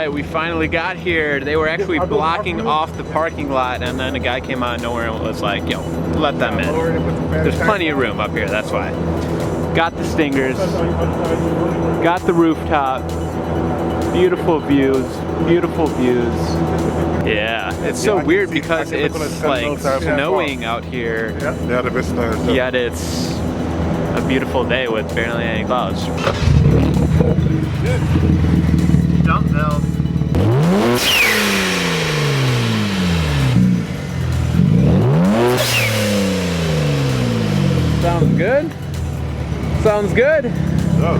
right, we finally got here. They were actually blocking off the parking lot, and then a guy came out of nowhere and was like, yo, let them in. There's plenty of room up here, that's why. Got the stingers, got the rooftop, beautiful views, beautiful views. Yeah, it's so weird because it's like snowing out here, yet it's a beautiful day with barely any clouds. Jump belt. Sounds good? Sounds good? Oh.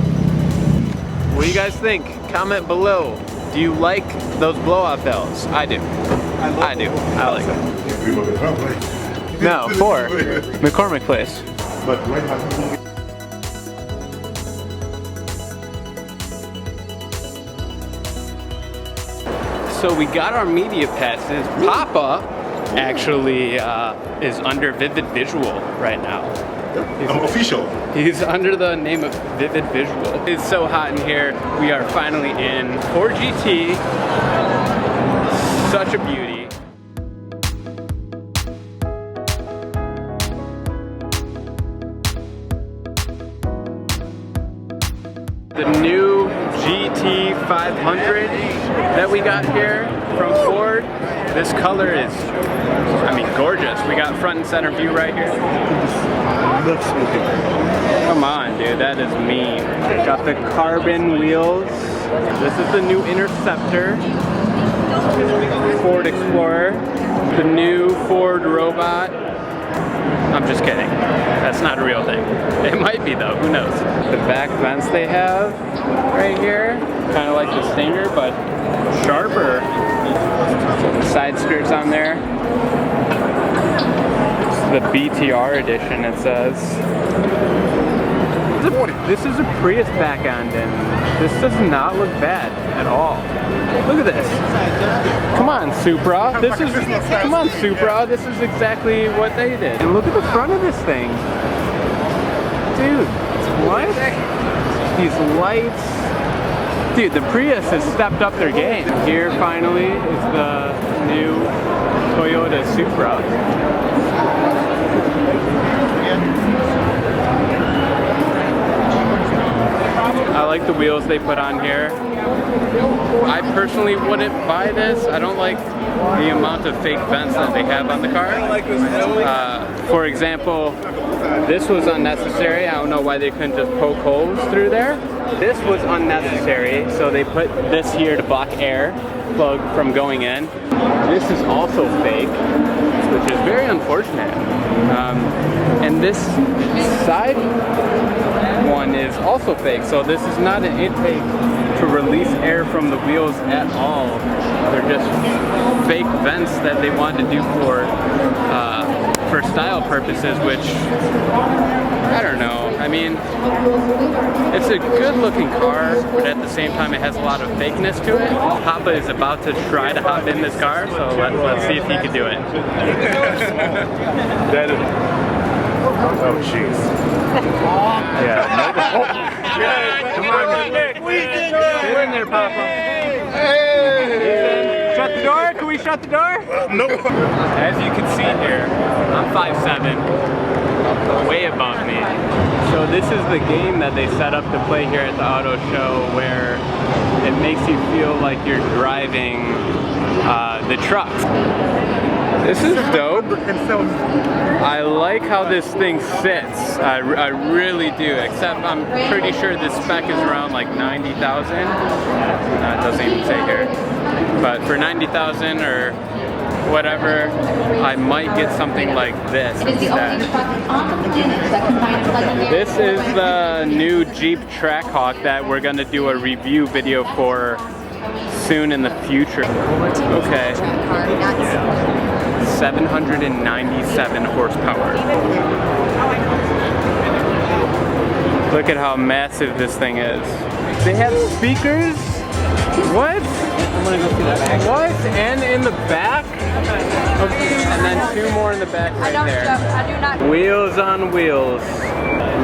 What do you guys think? Comment below. Do you like those blowout bells? I do. I do. I like them. No, 4. McCormick Place. So we got our media passes. Papa actually is under Vivid Visual right now. I'm official. He's under the name of Vivid Visual. It's so hot in here. We are finally in Ford GT. Such a beauty. The new GT 500 that we got here from Ford. This color is, I mean, gorgeous. We got front and center view right here. Come on, dude, that is mean. Got the carbon wheels. This is the new Interceptor. Ford Explorer. The new Ford Robot. I'm just kidding. That's not a real thing. It might be though, who knows. The back vents they have right here, kind of like the Stinger, but sharper. Side skirts on there. The BTR edition, it says. This is a Prius back end, and this does not look bad at all. Look at this. Come on, Supra. Come on, Supra. This is exactly what they did. And look at the front of this thing. Dude, what? These lights. Dude, the Prius has stepped up their game. Here, finally, is the new Toyota Supra. I like the wheels they put on here. I personally wouldn't buy this. I don't like the amount of fake vents that they have on the car. For example, this was unnecessary. I don't know why they couldn't just poke holes through there. This was unnecessary, so they put this here to block air plug from going in. This is also fake, which is very unfortunate. And this side one is also fake, so this is not an intake to release air from the wheels at all. They're just fake vents that they wanted to do for style purposes, which I don't know. I mean, it's a good looking car, but at the same time it has a lot of fakeness to it. Papa is about to try to hop in this car, so let's see if he can do it. Oh jeez. Yeah. Come on, Nick. Get in there, Papa. Hey. Shut the door. Can we shut the door? No. As you can see here, I'm 5'7", way above me. So this is the game that they set up to play here at the auto show, where it makes you feel like you're driving the truck. This is dope. I like how this thing sits. I really do, except I'm pretty sure this spec is around like 90,000. It doesn't even say here. But for 90,000 or whatever, I might get something like this instead. This is the new Jeep Trackhawk that we're gonna do a review video for soon in the future. Okay. 797 horsepower. Look at how massive this thing is. They have speakers? What? I'm gonna go see that. What? And in the back? Okay. And then 2 more in the back right there. I do not. Wheels on wheels.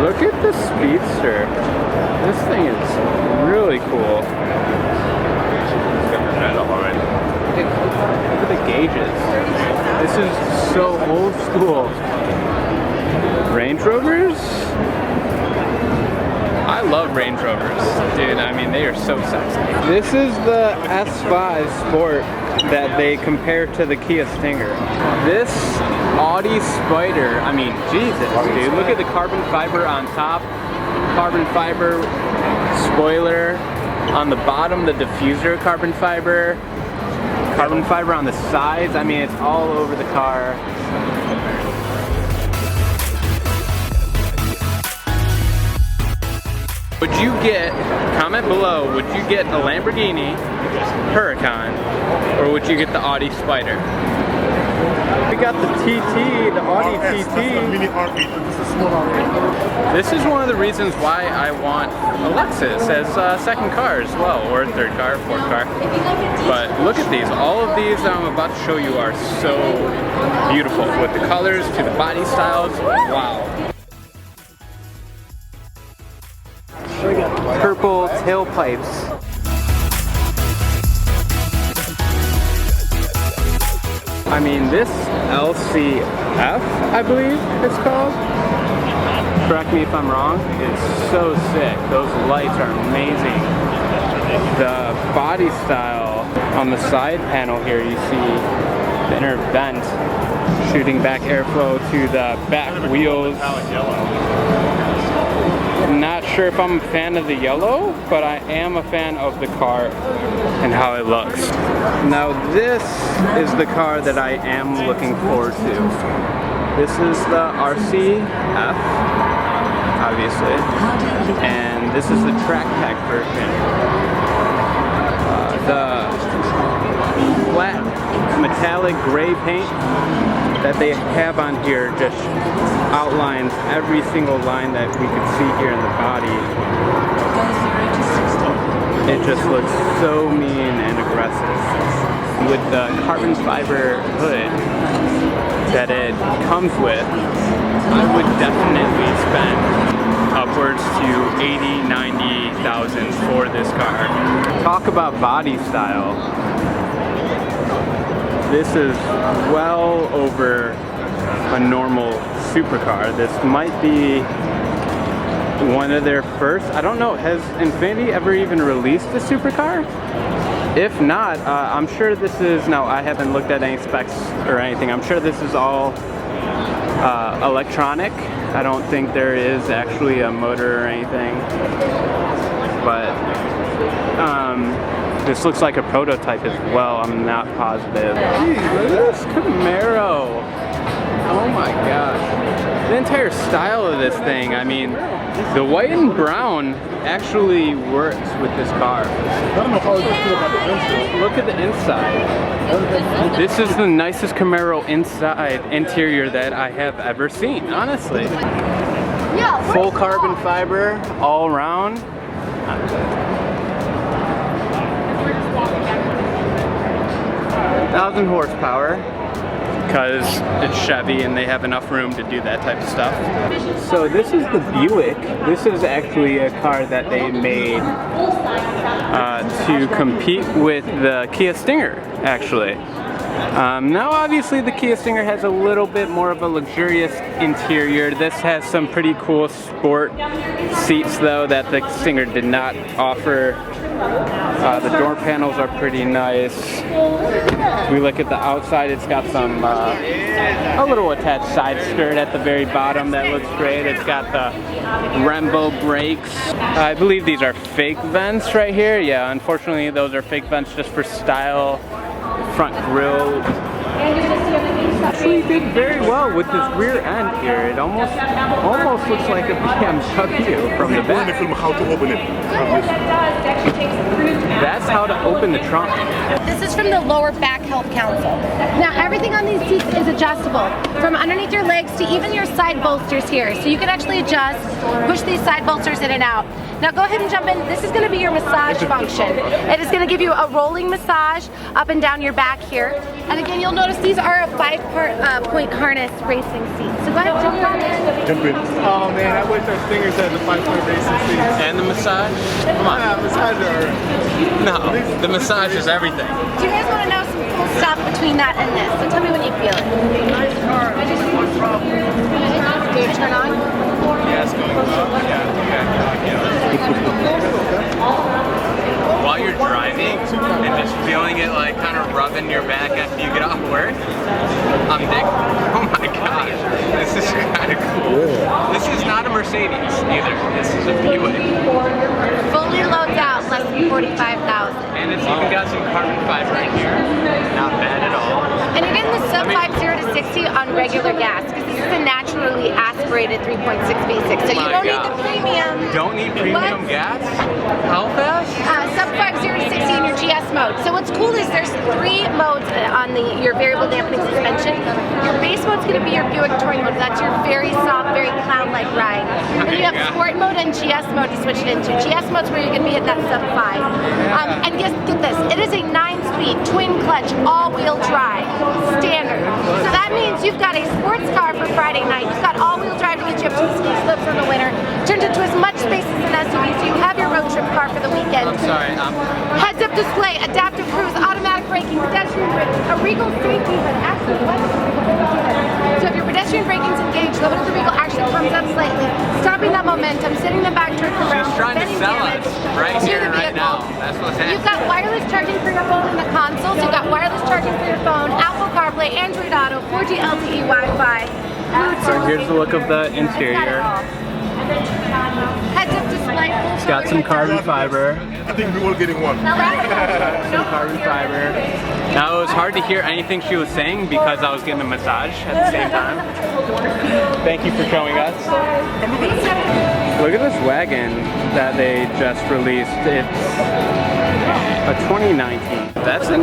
Look at the Speedster. This thing is really cool. at the gauges. This is so old school. Range Rovers? I love Range Rovers, dude. I mean, they are so sexy. This is the S5 Sport that they compare to the Kia Stinger. This Audi Spyder, I mean, Jesus, dude. Look at the carbon fiber on top, carbon fiber spoiler. On the bottom, the diffuser carbon fiber on the sides. I mean, it's all over the car. Would you get, comment below, would you get a Lamborghini Huracan or would you get the Audi Spyder? We got the TT, the Audi TT. This is one of the reasons why I want a Lexus as a second car as well, or a third car, fourth car. But look at these. All of these that I'm about to show you are so beautiful, with the colors to the body styles. Wow. Purple tailpipes. I mean, this LCF, I believe it's called. Correct me if I'm wrong. It's so sick. Those lights are amazing. The body style on the side panel here, you see the inner vent shooting back airflow to the back wheels. Not sure if I'm a fan of the yellow, but I am a fan of the car and how it looks. Now this is the car that I am looking forward to. This is the RCF, obviously, and this is the track pack version. The flat metallic gray paint that they have on here just outlines every single line that we could see here in the body. It just looks so mean and aggressive. With the carbon fiber hood that it comes with, I would definitely spend upwards to $80,000-$90,000 for this car. Talk about body style. This is well over a normal supercar. This might be one of their first. I don't know, has Infiniti ever even released a supercar? If not, I'm sure this is, no, I haven't looked at any specs or anything. I'm sure this is all electronic. I don't think there is actually a motor or anything. But this looks like a prototype as well. I'm not positive. Jeez, look at this Camaro. Oh my gosh. The entire style of this thing, I mean, the white and brown actually works with this car. Look at the inside. This is the nicest Camaro interior that I have ever seen, honestly. Full carbon fiber all around. 1,000 horsepower. Because it's Chevy and they have enough room to do that type of stuff. So this is the Buick. This is actually a car that they made to compete with the Kia Stinger, actually. Now obviously the Kia Stinger has a little bit more of a luxurious interior. This has some pretty cool sport seats though that the Stinger did not offer. The door panels are pretty nice. We look at the outside, it's got some a little attached side skirt at the very bottom that looks great. It's got the Brembo brakes. I believe these are fake vents right here. Yeah, unfortunately those are fake vents just for style. Front grille actually did very well with this rear end here. It almost looks like a BMW from the back. That's how to open the trunk. This is from the Lower Back Health Council. Now everything on these seats is adjustable, from underneath your legs to even your side bolsters here. So you can actually adjust, push these side bolsters in and out. Now go ahead and jump in. This is going to be your massage function. It is going to give you a rolling massage up and down your back here. And again, you'll notice these are a 5-point harness racing seat. So go ahead and jump on in. Jump in. Oh man, I wish our Stingers had the 5-point racing seats. And the massage? Come on. Yeah, massage are alright. No, the massage is everything. Do you guys want to know some cool stuff between that and this. So tell me when you feel it. Do you turn on? Yeah, it's going up. While you're driving and just feeling it like kind of rubbing your back after you get off work, I'm digging. Oh my gosh, this is kind of cool. This is not a Mercedes either. This is a Buick. Fully loads out, less than 45,000. And it's even got some carbon fiber in here. Not bad at all. And you're getting the sub 50 to 60 on regular gas because this is a naturally aspirated 3.6 V6. So you don't need the premium. Don't need premium gas? How fast? Sub 50 to 60 in your GS mode. So what's cool is there's 3 modes on your variable dampening suspension. Your base mode's going to be your Buick touring mode. That's your very soft, very clown-like ride. Then you have sport mode and GS mode to switch it into. GS mode's where you're going to be hitting that sub 5. And get this, it is a 9-speed twin clutch all-wheel drive standard. So that means you've got a sports car for Friday night. You've got all-wheel drive to get you up to the ski slopes in the winter. Turned into as much space as an SUV, so you have your road trip car for the weekend. I'm sorry. Heads-up display, adaptive cruise, automatic braking, pedestrian braking, a Regal street even. Actually, what? So if your pedestrian braking's engaged, the hood of the Regal actually comes up slightly, stopping that momentum, sending them back towards the ground. She's trying to sell us right here and right now. That's what's happening. You've got wireless charging for your phone in the console. So you've got wireless charging for your phone, Apple CarPlay, Android Auto, 4G LTE Wi-Fi, Bluetooth. So here's the look of the interior. Heads-up display. It's got some carbon fiber. I think we were getting one. Some carbon fiber. Now it was hard to hear anything she was saying because I was getting a massage at the same time. Thank you for showing us. Look at this wagon that they just released. It's a 2019. That's a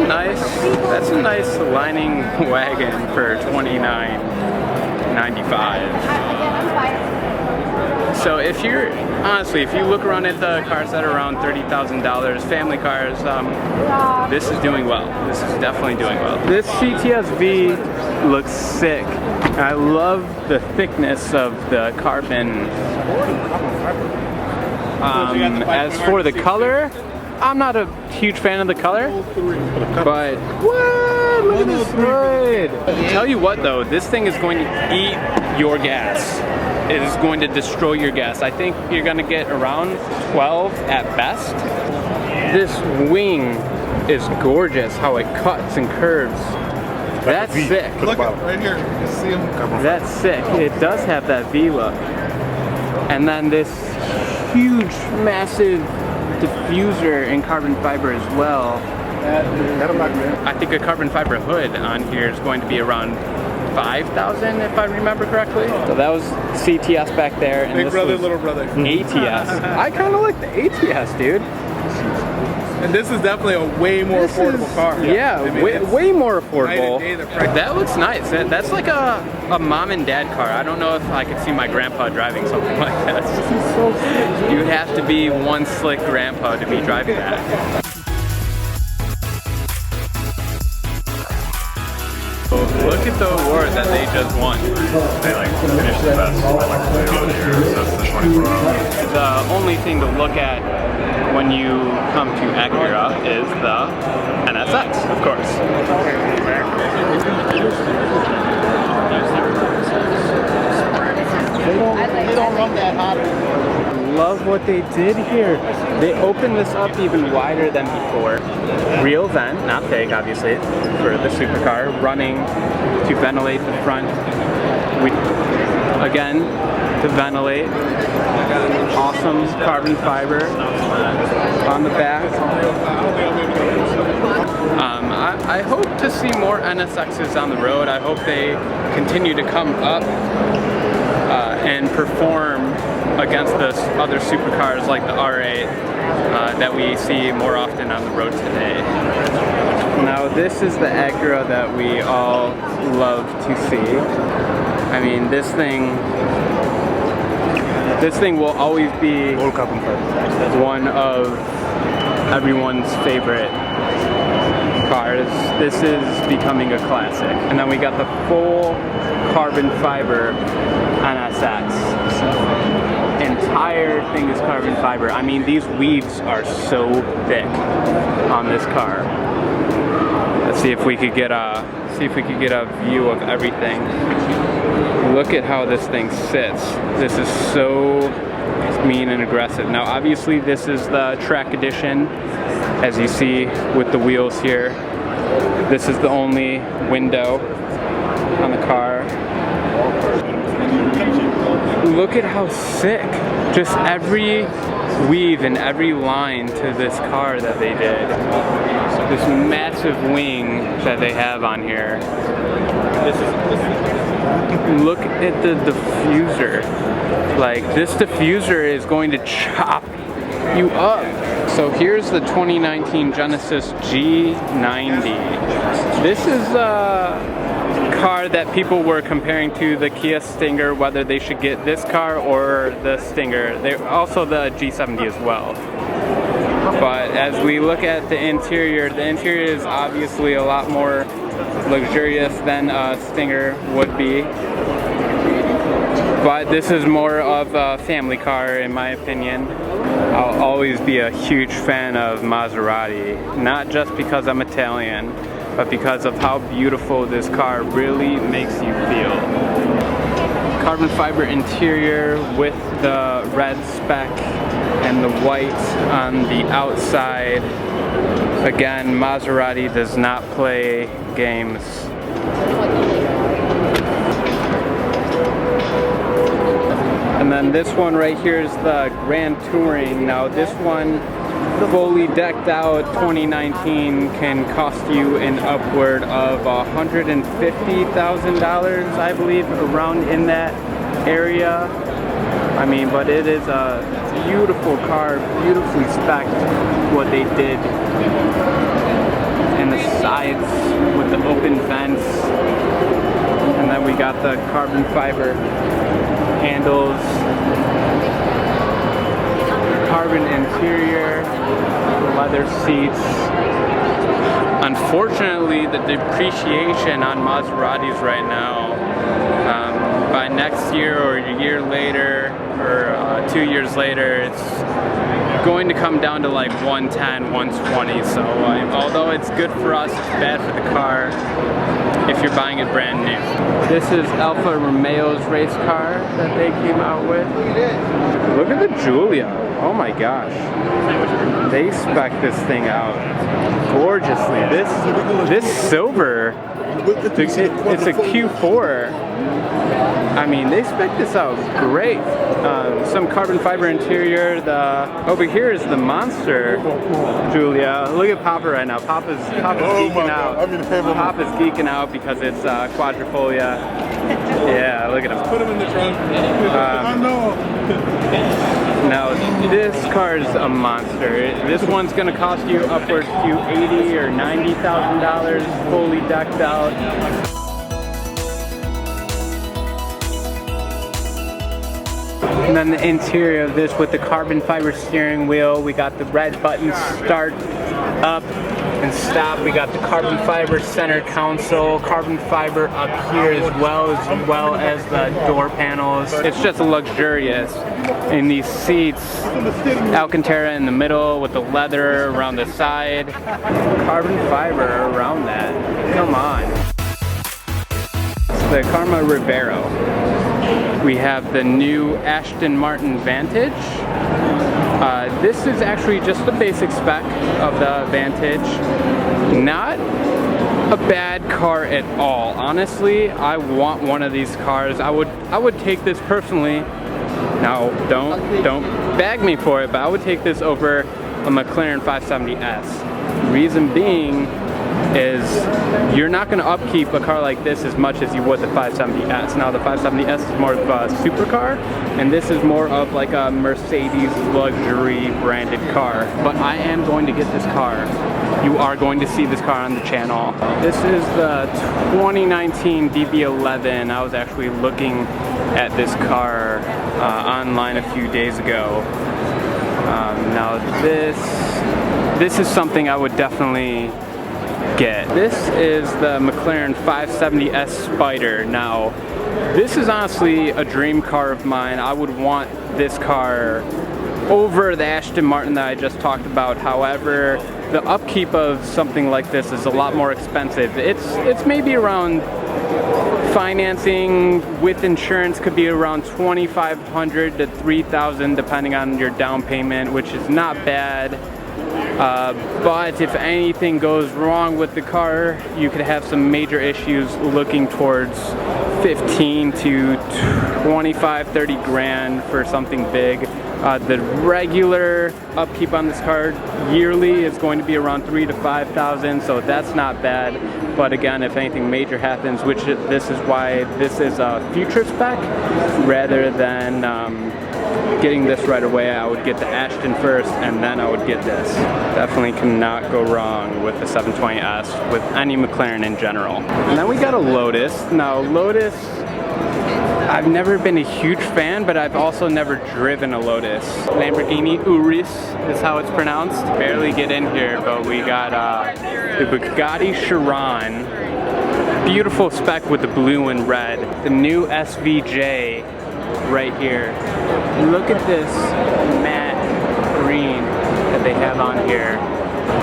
nice lining wagon for $29.95. So if you're, honestly, if you look around at the cars that are around $30,000, family cars, this is doing well. This is definitely doing well. This CTS-V looks sick. I love the thickness of the carbon. As for the color, I'm not a huge fan of the color, but what? Look at this hood. Tell you what though, this thing is going to eat your gas. It is going to destroy your gas. I think you're going to get around 12 at best. This wing is gorgeous, how it cuts and curves. That's sick. Look right here. You see him? That's sick. It does have that V look. And then this huge, massive diffuser in carbon fiber as well. I think a carbon fiber hood on here is going to be around 5,000 if I remember correctly. So that was CTS back there. And Big this brother, was little brother. ATS. I kind of like the ATS, dude. And this is definitely a way more affordable car. Yeah, I mean, way more affordable. night and day, the price. That looks nice. That's like a mom and dad car. I don't know if I could see my grandpa driving something like that. You have to be one slick grandpa to be driving that. Look at the award that they just won. They like finished the best electric year, so that's the 24-hour. The only thing to look at when you come to Acura is the NSX, of course. They don't run that hot. Love what they did here. They opened this up even wider than before. Real vent, not fake obviously, for the supercar, running to ventilate the front. Again, to ventilate. Awesome carbon fiber on the back. I hope to see more NSXs on the road. I hope they continue to come up and perform against the other supercars like the R8 that we see more often on the road today. Now this is the Acura that we all love to see. I mean, this thing will always be one of everyone's favorite cars. This is becoming a classic. And then we got the full carbon fiber NSX. Entire thing is carbon fiber. I mean, these weaves are so thick on this car. Let's see if we could get a view of everything. Look at how this thing sits. This is so mean and aggressive. Now obviously this is the track edition, as you see with the wheels here. This is the only window on the car. Look at how sick. Just every weave and every line to this car that they did. This massive wing that they have on here. Look at the diffuser. Like, this diffuser is going to chop you up. So here's the 2019 Genesis G9z. This is a car that people were comparing to the Kia Stinger, whether they should get this car or the Stinger. They're also the G70 as well. But as we look at the interior is obviously a lot more luxurious than a Stinger would be. But this is more of a family car in my opinion. I'll always be a huge fan of Maserati, not just because I'm Italian, but because of how beautiful this car really makes you feel. Carbon fiber interior with the red speck and the white on the outside. Again, Maserati does not play games. And then this one right here is the Grand Touring. Now this one, fully decked out 2019, can cost you an upward of $150,000, I believe, around in that area. I mean, but it is a beautiful car, beautifully spec'd what they did. And the sides with the open vents. And then we got the carbon fiber handles, carbon interior, leather seats. Unfortunately, the depreciation on Maseratis right now, by next year or a year later or 2 years later, it's going to come down to like 110, 120. So although it's good for us, it's bad for the car if you're buying it brand new. This is Alfa Romeo's race car that they came out with. Look at the Giulia. Oh my gosh. They spec this thing out gorgeously. This silver, it's a Q4. I mean, they spec this out great. Some carbon fiber interior. Over here is the monster Giulia. Look at Papa right now. Papa's geeking out. Papa's geeking out because it's quadrifolia. Yeah, look at him. Put him in the trunk. I know. Now this car is a monster. This one's gonna cost you upwards to $80,000 or $90,000, fully decked out. And then the interior of this with the carbon fiber steering wheel. We got the red button start, up, and stop. We got the carbon fiber center console, carbon fiber up here as well as the door panels. It's just luxurious. In these seats, Alcantara in the middle with the leather around the side, carbon fiber around that. Come on. It's the Karma Rivero. We have the new Aston Martin Vantage. This is actually just the basic spec of the Vantage. Not a bad car at all. Honestly, I want one of these cars. I would take this personally. Now, don't bag me for it, but I would take this over a McLaren 570S. Reason being is you're not going to upkeep a car like this as much as you would the 570S. Now the 570S is more of a supercar, and this is more of like a Mercedes luxury branded car. But I am going to get this car. You are going to see this car on the channel. This is the 2019 DB11. I was actually looking at this car online a few days ago. Now this is something I would definitely get. This is the McLaren 570S Spyder. Now, this is honestly a dream car of mine. I would want this car over the Aston Martin that I just talked about. However, the upkeep of something like this is a lot more expensive. It's maybe around, financing with insurance could be around $2,500 to $3,000 depending on your down payment, which is not bad. But if anything goes wrong with the car, you could have some major issues looking towards 15 to 25, 30 grand for something big. The regular upkeep on this car yearly is going to be around $3,000 to $5,000, so that's not bad. But again, if anything major happens, which this is why this is a future spec rather than getting this right away, I would get the Aston first and then I would get this. Definitely cannot go wrong with the 720S, with any McLaren in general. And then we got a Lotus. Now Lotus, I've never been a huge fan, but I've also never driven a Lotus. Lamborghini Urus is how it's pronounced. Barely get in here, but we got the Bugatti Chiron. Beautiful spec with the blue and red. The new SVJ right here. Look at this matte green that they have on here.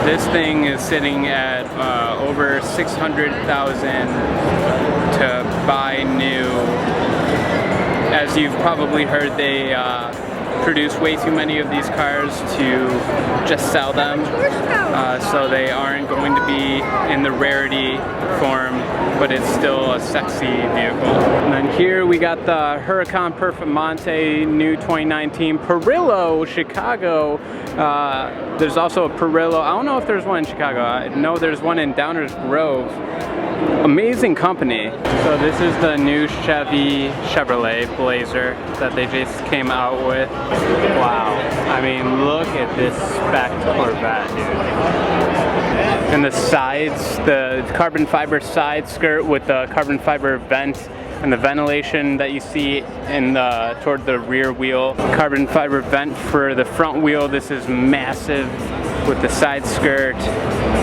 This thing is sitting at over $600,000 to buy new. As you've probably heard, they produce way too many of these cars to just sell them, so they aren't going to be in the rarity form, but it's still a sexy vehicle. And then here we got the Huracan Performante new 2019 Perillo Chicago. There's also a Perillo, I don't know if there's one in Chicago, I know there's one in Downers Grove. Amazing company. So this is the new Chevrolet Blazer that they just came out with. Wow. I mean, look at this spec Corvette, dude. And the sides, the carbon fiber side skirt with the carbon fiber vent and the ventilation that you see in the toward the rear wheel. Carbon fiber vent for the front wheel. This is massive with the side skirt.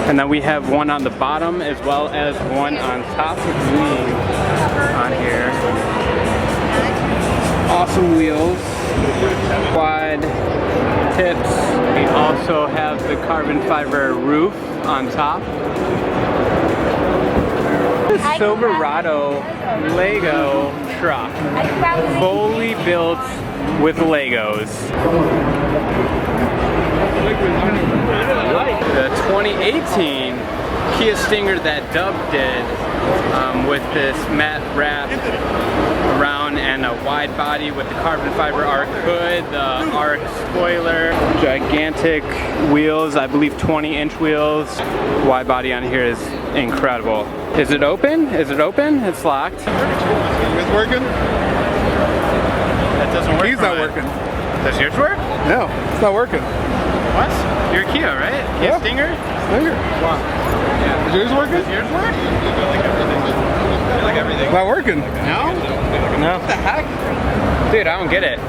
And then we have one on the bottom as well as one on top of me on here. Awesome wheels, quad tips. We also have the carbon fiber roof on top. This Silverado Lego truck, fully built with Legos. The 2018 Kia Stinger that Dub did with this matte wrap around and a wide body with the carbon fiber arc hood, the arc spoiler, gigantic wheels, I believe 20-inch wheels. Wide body on here is incredible. Is it open? Is it open? It's locked. It's working? That doesn't work. He's not working. Does yours work? No, it's not working. What? You're a Kia, right? Kia Yeah. Stinger? Stinger. Wow. Is yours working? Does yours work? I like everything. It's not working. No? No. What the heck? Dude, I don't get it.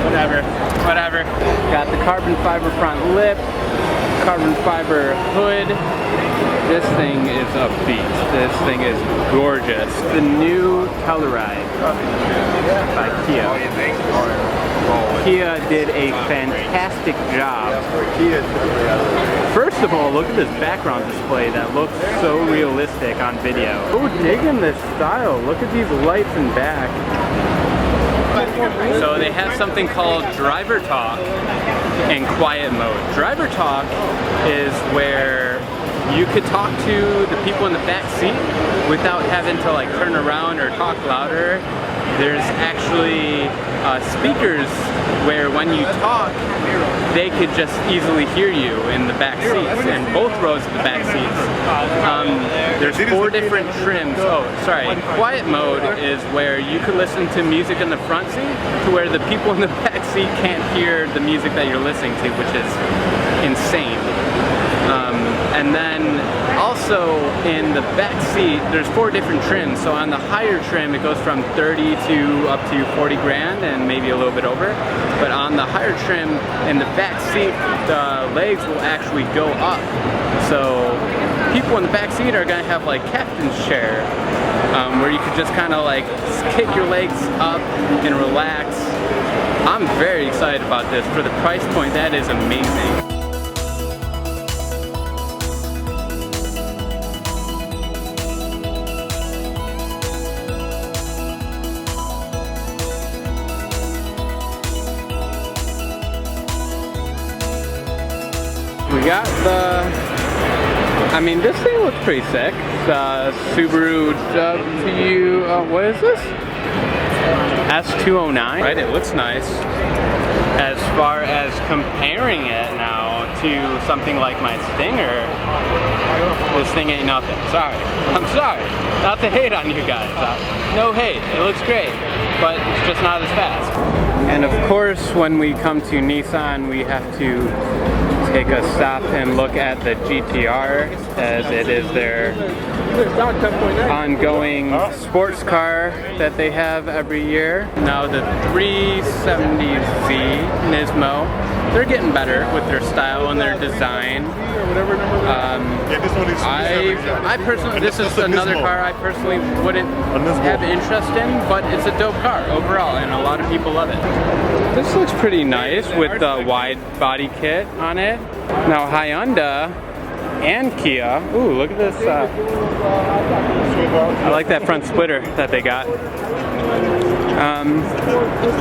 Whatever. Whatever. Got the carbon fiber front lip, carbon fiber hood. This thing is a beast. This thing is gorgeous. The new Telluride by Kia. Kia did a fantastic job. First of all, look at this background display that looks so realistic on video. Oh, digging this style. Look at these lights in back. So they have something called driver talk and quiet mode. Driver talk is where you could talk to the people in the back seat without having to like turn around or talk louder. There's actually speakers where when you talk, they could just easily hear you in the back seats, in both rows of the back seats. There's 4 different trims. Oh, sorry. Quiet mode is where you could listen to music in the front seat to where the people in the back seat can't hear the music that you're listening to, which is insane. And then also in the back seat, there's 4 different trims. So on the higher trim, it goes from 30 to up to 40 grand and maybe a little bit over. But on the higher trim, in the back seat, the legs will actually go up. So people in the back seat are gonna have like captain's chair, where you could just kind of like kick your legs up and relax. I'm very excited about this. For the price point, that is amazing. We got I mean, this thing looks pretty sick. Subaru what is this? S209, right? It looks nice. As far as comparing it now to something like my Stinger, this thing ain't nothing. Sorry. I'm sorry. Not to hate on you guys. No hate. It looks great, but it's just not as fast. And of course, when we come to Nissan, we have to take a stop and look at the GTR, as it is their ongoing sports car that they have every year. Now the 370Z Nismo, they're getting better with their style and their design. I personally, this is another car I personally wouldn't have interest in, but it's a dope car overall, and a lot of people love it. This looks pretty nice with the wide body kit on it. Now Hyundai and Kia, ooh, look at this. I like that front splitter that they got.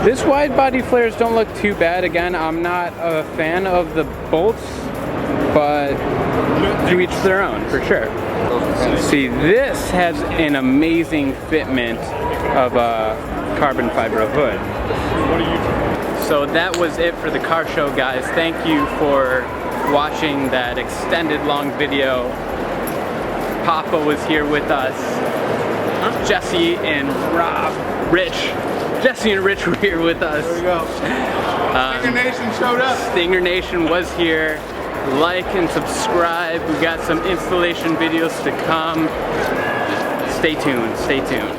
This wide body flares don't look too bad. Again, I'm not a fan of the bolts, but to each their own, for sure. See, this has an amazing fitment of a carbon fiber hood. So that was it for the car show, guys. Thank you for watching that extended long video. Papa was here with us. Jesse and Jesse and Rich were here with us. There we go. Stinger Nation showed up. Stinger Nation was here. Like and subscribe. We got some installation videos to come. Stay tuned, stay tuned.